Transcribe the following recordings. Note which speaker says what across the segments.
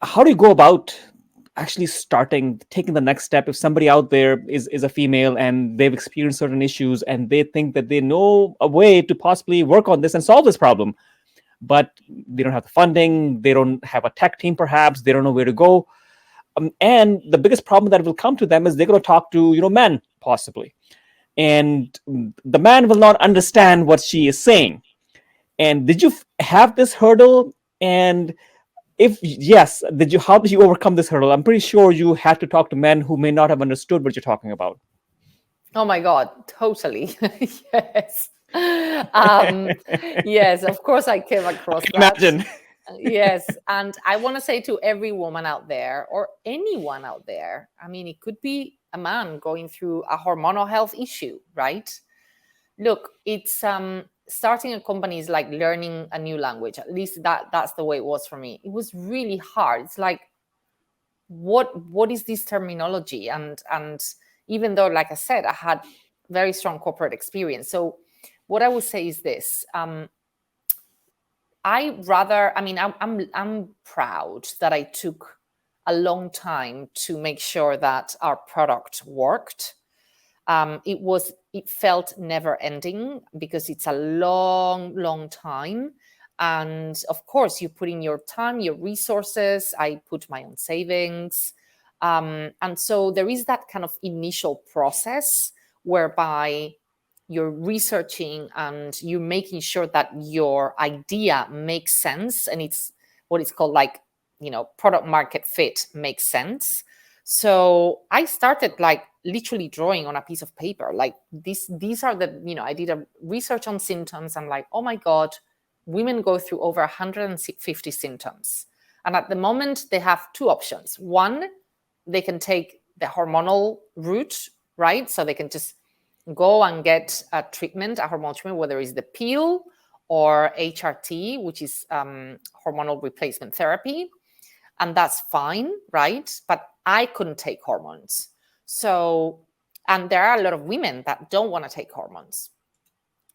Speaker 1: how do you go about actually taking the next step if somebody out there is a female and they've experienced certain issues and they think that they know a way to possibly work on this and solve this problem, but they don't have the funding, they don't have a tech team, perhaps they don't know where to go, and the biggest problem that will come to them is they're going to talk to men, possibly, and the man will not understand what she is saying. And did you have this hurdle? And if yes, how did you overcome this hurdle? I'm pretty sure you had to talk to men who may not have understood what you're talking about.
Speaker 2: Oh my God, totally. Yes. Yes, of course I came across that.
Speaker 1: Imagine.
Speaker 2: Yes. And I want to say to every woman out there or anyone out there, I mean, it could be a man going through a hormonal health issue, right? Look, it's starting a company is like learning a new language. At least that's the way it was for me. It was really hard. It's like, what is this terminology? And even though, like I said, I had very strong corporate experience. So what I would say is this: I'm proud that I took a long time to make sure that our product worked. It felt never ending because it's a long time. And of course, you put in your time, your resources. I put my own savings. And so there is that kind of initial process whereby you're researching and you're making sure that your idea makes sense. And it's what is called like, product market fit makes sense. So I started like literally drawing on a piece of paper. Like these are the, I did a research on symptoms. I'm like, oh my God, women go through over 150 symptoms. And at the moment they have two options. One, they can take the hormonal route, right? So they can just go and get a treatment, a hormonal treatment, whether it's the pill or HRT, which is hormonal replacement therapy. And that's fine, right? But I couldn't take hormones. So, and there are a lot of women that don't want to take hormones.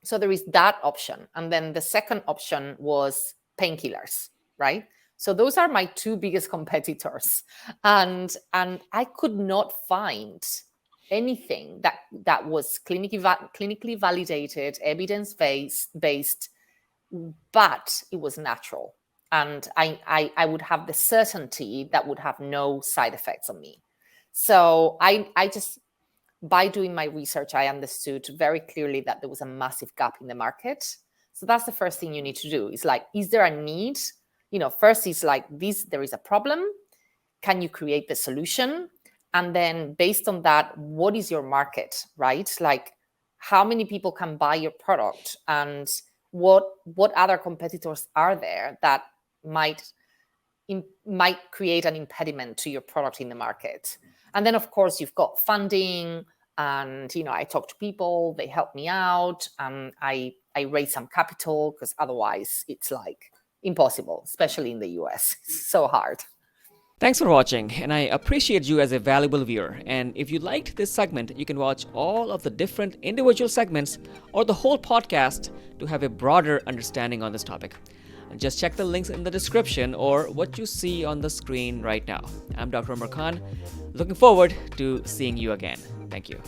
Speaker 2: So there is that option. And then the second option was painkillers, right? So those are my two biggest competitors. And I could not find anything that was clinically validated, evidence-based, but it was natural. And I would have the certainty that would have no side effects on me. So I just, by doing my research, I understood very clearly that there was a massive gap in the market. So that's the first thing you need to do. It's like, is there a need? First is like this, there is a problem. Can you create the solution? And then based on that, what is your market, right? Like how many people can buy your product and what other competitors are there that might create an impediment to your product in the market. And then, of course, you've got funding and, I talk to people, they help me out. I raise some capital because otherwise it's like impossible, especially in the US. It's so hard.
Speaker 1: Thanks for watching, and I appreciate you as a valuable viewer. And if you liked this segment, you can watch all of the different individual segments or the whole podcast to have a broader understanding on this topic. And just check the links in the description or what you see on the screen right now. I'm Dr. Umar Khan. Looking forward to seeing you again. Thank you.